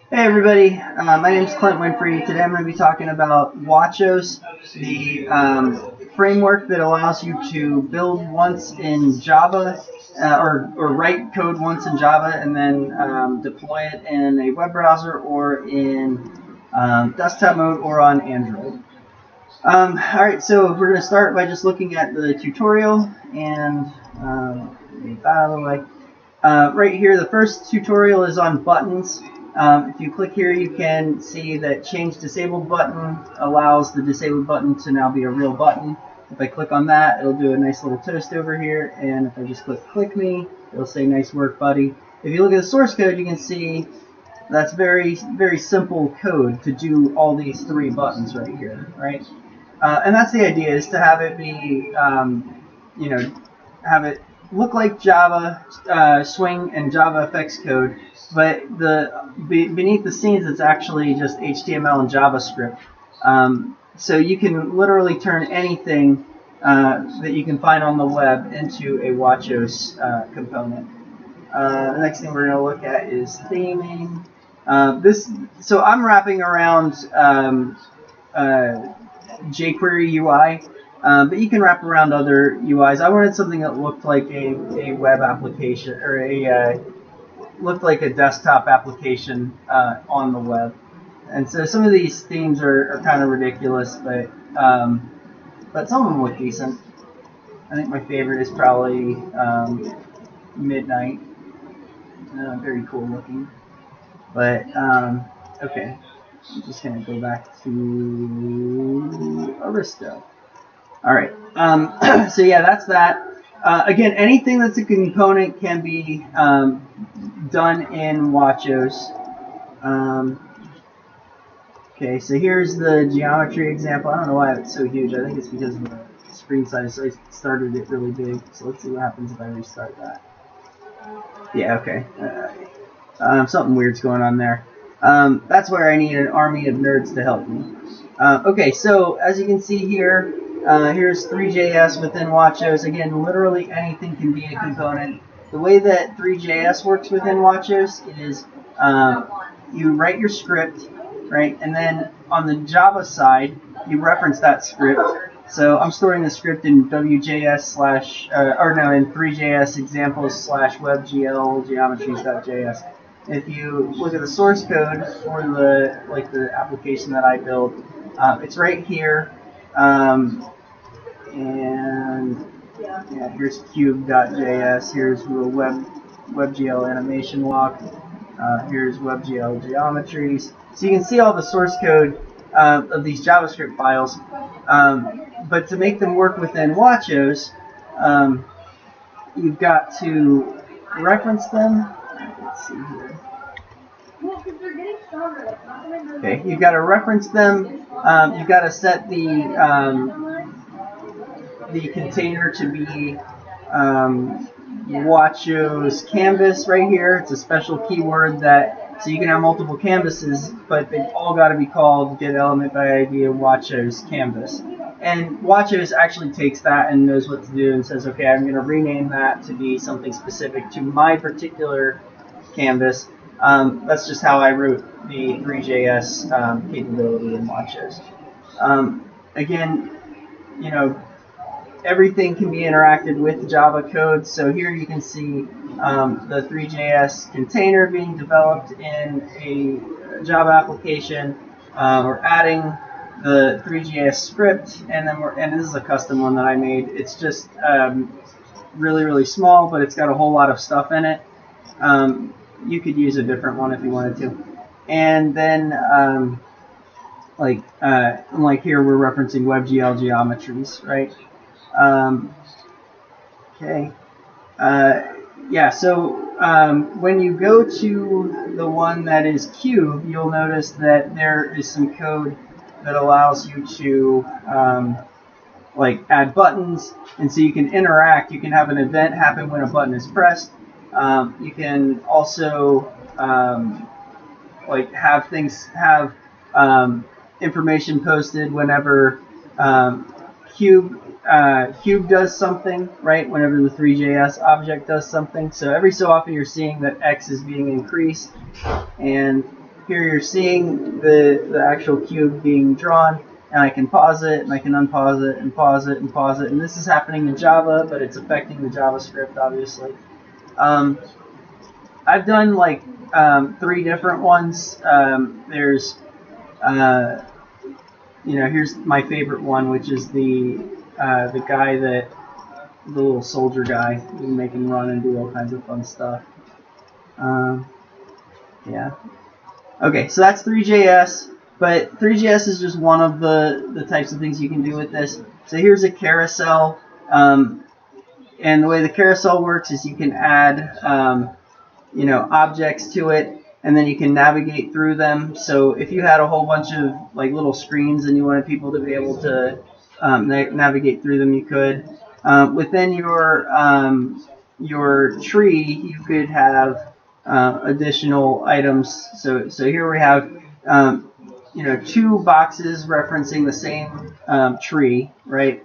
Hey everybody, my name is Clint Winfrey. Today I'm going to be talking about wachos, the framework that allows you to build once in Java or write code once in Java and then deploy it in a web browser or in desktop mode or on Android. Alright, so we're going to start by just looking at the tutorial and get that out of the way. Right here, the first tutorial is on buttons. If you click here, you can see that change disabled button allows the disabled button to now be a real button. If I click on that, it'll do a nice little toast over here, and if I just click me, it'll say nice work, buddy. If you look at the source code, you can see that's very simple code to do all these three buttons right here, right? And that's the idea, is to have it be, have it look like Java Swing and Java FX code, but beneath the scenes it's actually just HTML and JavaScript. So you can literally turn anything that you can find on the web into a wachos component. The next thing we're going to look at is theming. So I'm wrapping around jQuery UI, but you can wrap around other UIs. I wanted something that looked like a web application or looked like a desktop application on the web. And so some of these themes are kind of ridiculous, but some of them look decent. I think my favorite is probably Midnight. Very cool looking. But okay, I'm just gonna go back to Aristo. All right. So yeah, that's that. Again, anything that's a component can be done in wachos. Okay, so here's the geometry example. I don't know why it's so huge. I think it's because of the screen size. So I started it really big. So let's see what happens if I restart that. Yeah, okay. Something weird's going on there. That's where I need an army of nerds to help me. Okay, so as you can see here, here's three.js within wachos. Again, literally anything can be a component. The way that three.js works within wachos is you write your script, right? And then on the Java side, you reference that script. So I'm storing the script in wjs in three.js examples / webgl geometries.js. If you look at the source code for the application that I build, it's right here. And yeah, here's cube.js. Here's the WebGL animation walk. Here's WebGL geometries. So you can see all the source code of these JavaScript files. But to make them work within wachos, you've got to reference them. Let's see here. Okay, you've got to reference them. You've got to set the container to be wachos canvas right here. It's a special keyword so you can have multiple canvases, but they've all got to be called get element by ID of wachos canvas. And wachos actually takes that and knows what to do and says, okay, I'm going to rename that to be something specific to my particular canvas. That's just how I wrote the three.js capability in wachos. Again, everything can be interacted with Java code. So here you can see the three.js container being developed in a Java application. We're adding the three.js script, and this is a custom one that I made. It's just really small, but it's got a whole lot of stuff in it. You could use a different one if you wanted to. And then like here, we're referencing WebGL geometries, right? Okay. Yeah, so when you go to the one that is cube, you'll notice that there is some code that allows you to add buttons, and so you can interact. You can have an event happen when a button is pressed. You can also have things have information posted whenever cube does something, right? Whenever the three.js object does something. So every so often you're seeing that X is being increased, and here you're seeing the actual cube being drawn, and I can pause it, and I can unpause it, and pause it, and pause it. And this is happening in Java, but it's affecting the JavaScript, obviously. I've done like 3 different ones. There's, here's my favorite one, which is the guy the little soldier guy. You can make him run and do all kinds of fun stuff. Yeah. Okay, so that's three.js, but three.js is just one of the types of things you can do with this. So here's a carousel, and the way the carousel works is you can add objects to it, and then you can navigate through them. So if you had a whole bunch of like little screens and you wanted people to be able to navigate through them, you could. Within your tree, you could have additional items. So here we have 2 boxes referencing the same tree, right?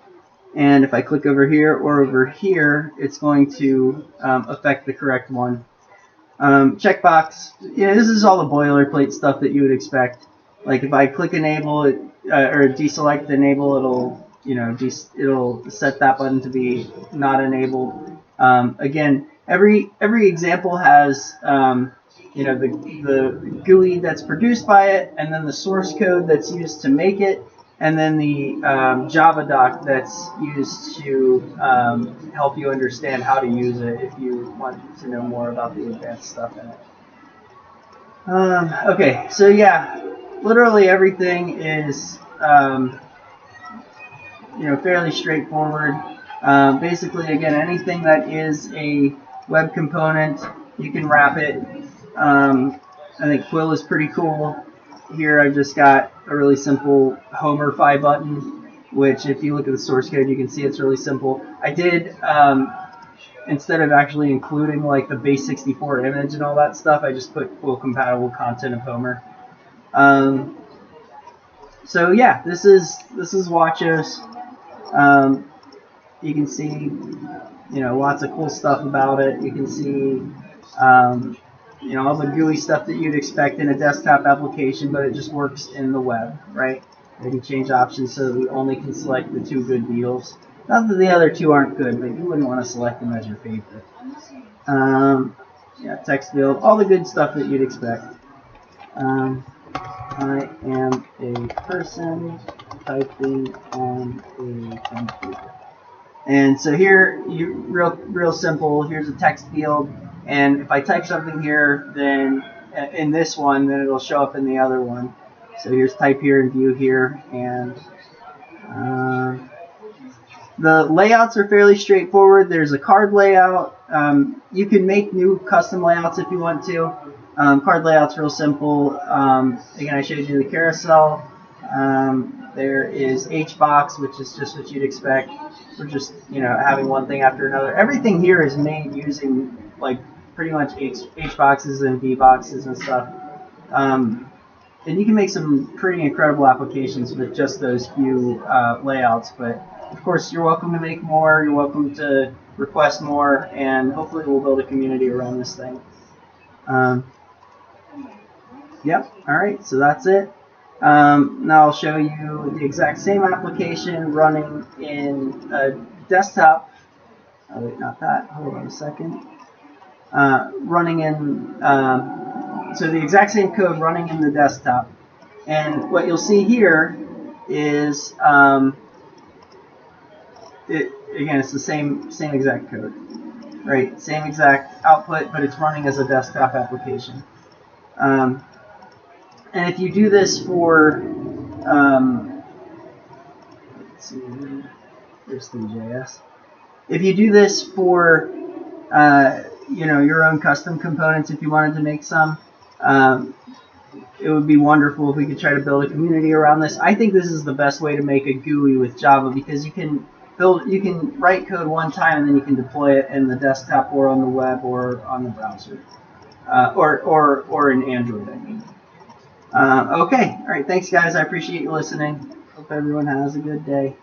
And if I click over here or over here, it's going to affect the correct one. Checkbox, this is all the boilerplate stuff that you would expect. Like if I click enable it or deselect enable, it'll set that button to be not enabled. Again, every example has the GUI that's produced by it, and then the source code that's used to make it, and then the Java doc that's used to help you understand how to use it if you want to know more about the advanced stuff in it. Okay, so yeah, literally everything is fairly straightforward. Basically, again, anything that is a web component, you can wrap it. I think Quill is pretty cool. Here I've just got a really simple Homerify button, which if you look at the source code, you can see it's really simple. I did, instead of actually including like the base64 image and all that stuff, I just put Quill compatible content of Homer. So yeah, this is wachos. You can see, lots of cool stuff about it. You can see, all the GUI stuff that you'd expect in a desktop application, but it just works in the web, right? You can change options so that we only can select the 2 good deals. Not that the other 2 aren't good, but you wouldn't want to select them as your favorite. Text field, all the good stuff that you'd expect. I am a person typing on a computer. And so here, real simple. Here's a text field, and if I type something here, then in this one, then it'll show up in the other one. So here's type here and view here, and the layouts are fairly straightforward. There's a card layout. You can make new custom layouts if you want to. Card layout's real simple. Again, I showed you the carousel. There is HBox, which is just what you'd expect. We're just, having one thing after another. Everything here is made using, like, pretty much HBoxes and VBoxes and stuff. And you can make some pretty incredible applications with just those few layouts. But, of course, you're welcome to make more. You're welcome to request more. And hopefully we'll build a community around this thing. Yep. All right. So that's it. Now I'll show you the exact same application running in a desktop. Oh wait, not that. Hold on a second. Running in, so the exact same code running in the desktop. And what you'll see here is, again, it's the same exact code, right? Same exact output, but it's running as a desktop application. And if you do this for, let's see, there's three.js. If you do this for, your own custom components, if you wanted to make some, it would be wonderful if we could try to build a community around this. I think this is the best way to make a GUI with Java because you can write code one time and then you can deploy it in the desktop or on the web or on the browser, or in Android, I mean. Okay, all right, thanks guys. I appreciate you listening. Hope everyone has a good day.